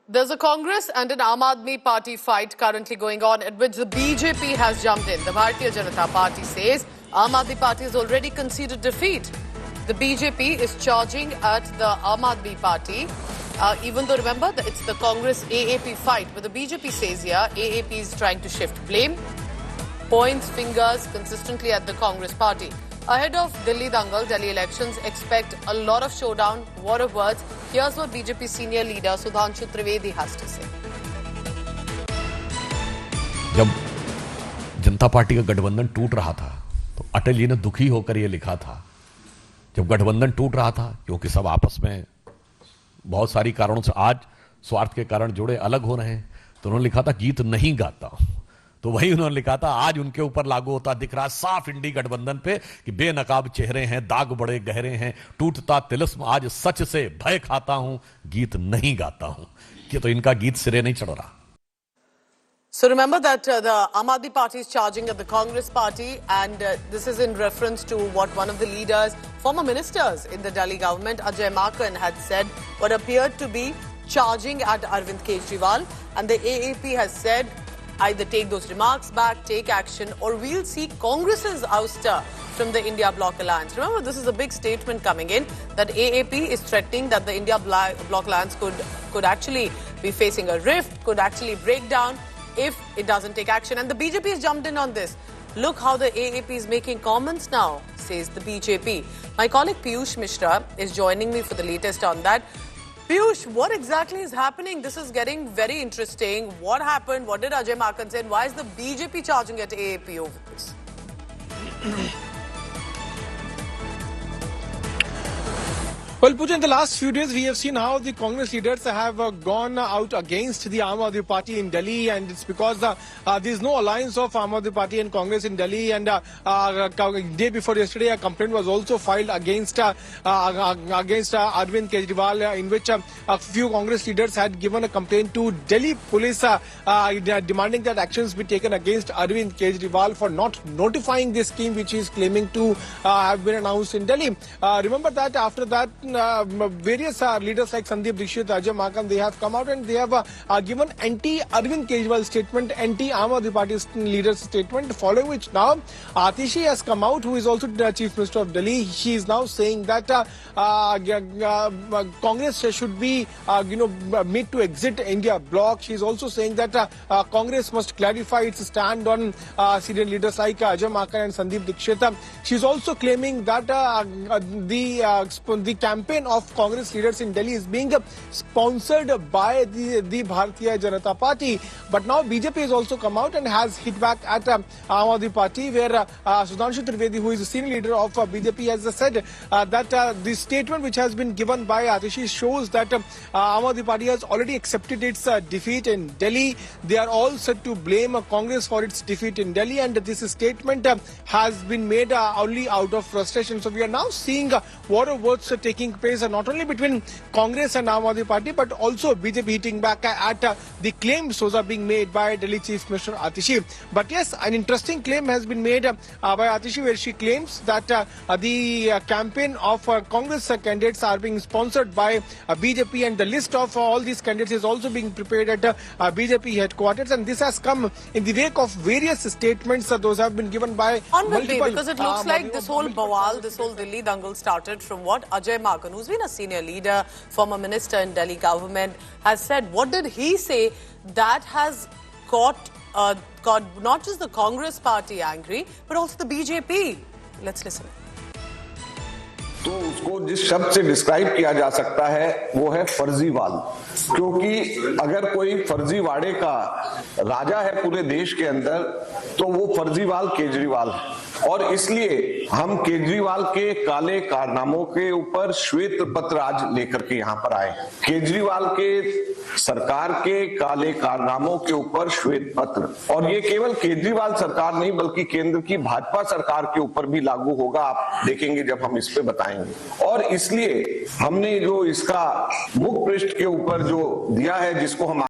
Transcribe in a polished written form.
There's a Congress and an Aam Aadmi Party fight currently going on at which the BJP has jumped in. The Bharatiya Janata Party says Aam Aadmi Party has already conceded defeat. The BJP is charging at the Aam Aadmi Party, even though remember it's the Congress AAP fight, but the BJP says here AAP is trying to shift blame, points fingers consistently at the Congress party. Ahead of Delhi Dangal, Delhi elections, expect a lot of showdown, war of words. Here's what BJP senior leader Sudhanshu Trivedi has to say. जब जनता party का गठबंधन टूट रहा था तो अटल जी ने दुखी होकर यह लिखा था। जब गठबंधन टूट रहा था क्योंकि सब आपस में बहुत सारी कारणों से आज स्वार्थ के कारण जुड़े अलग हो रहे हैं, तो उन्होंने लिखा था गीत नहीं गाता। तो वही उन्होंने लिखा था आज उनके ऊपर लागू होता दिख रहा साफ इंडी गठबंधन पे कि बेनकाब चेहरे हैं, दाग बड़े गहरे हैं, टूटता तिलिस्म आज सच से भय खाता हूं, गीत नहीं गाता हूं। कि तो इनका गीत सिरे नहीं चढ़ रहा। So remember that the Aam Aadmi Party is charging at the Congress party, and this is in reference to what one of the leaders, former ministers in the Delhi government, Ajay Maken, had said what appeared to be charging at Arvind Kejriwal, and the AAP has said either take those remarks back, take action, or we'll see Congress's ouster from the India Bloc Alliance. Remember, this is a big statement coming in that AAP is threatening that the India Bloc Alliance could actually be facing a rift, could actually break down if it doesn't take action. And the BJP has jumped in on this. Look how the AAP is making comments now, says the BJP. My colleague Piyush Mishra is joining me for the latest on that. Piyush, what exactly is happening? This is getting very interesting. What happened? What did Ajay Maken say? And why is the BJP charging at AAP over this? Well, Pooja, in the last few days, we have seen how the Congress leaders have gone out against the Aam Aadmi Party in Delhi, and it's because there is no alliance of Aam Aadmi Party and Congress in Delhi. And day before yesterday, a complaint was also filed against Arvind Kejriwal, in which a few Congress leaders had given a complaint to Delhi police demanding that actions be taken against Arvind Kejriwal for not notifying this scheme which he is claiming to have been announced in Delhi. Remember that after that, various leaders like Sandeep Dixit, Ajay Maken, they have come out and they have given anti-Arvind Kejriwal statement, anti-Aam Aadmi Party leaders statement, following which now Atishi has come out, who is also the Chief Minister of Delhi. She is now saying that Congress should be, made to exit India bloc. She is also saying that Congress must clarify its stand on senior leaders like Ajay Maken and Sandeep Dixit. She is also claiming that the campaign of Congress leaders in Delhi is being sponsored by the Bharatiya Janata Party. But now BJP has also come out and has hit back at Aam Aadmi Party, where Sudhanshu Trivedi, who is the senior leader of BJP, has said that the statement which has been given by Atishi shows that Aam Aadmi Party has already accepted its defeat in Delhi. They are all set to blame Congress for its defeat in Delhi, and this statement has been made only out of frustration. So we are now seeing war of words taking place not only between Congress and Aam Aadmi Party, but also BJP hitting back at the claims those are being made by Delhi Chief Minister Atishi. But yes, an interesting claim has been made by Atishi, where she claims that the campaign of Congress candidates are being sponsored by BJP, and the list of all these candidates is also being prepared at BJP headquarters, and this has come in the wake of various statements those have been given by multiple, because it looks like this whole bawal, this whole Delhi dangle started from what Ajay Maken, who's been a senior leader, former minister in Delhi government, has said. What did he say that has got not just the Congress party angry, but also the BJP? Let's listen. तो उसको जिस शब्द से describe किया जा सकता है वो है फर्जीवाल, क्योंकि अगर कोई फर्जीवाड़े का राजा है पूरे देश के अंदर तो वो फर्जीवाल केजरीवाल है। और इसलिए हम केजरीवाल के काले कारनामों के ऊपर श्वेत पत्र आज लेकर के यहाँ पर आए। केजरीवाल के सरकार के काले कारनामों के ऊपर श्वेत पत्र, और ये केवल केजरीवाल सरकार नहीं बल्कि केंद्र की भाजपा सरकार के ऊपर भी लागू होगा, आप देखेंगे जब हम इस पे बताएंगे। और इसलिए हमने जो इसका मुख पृष्ठ के ऊपर जो दिया है, जिसको हम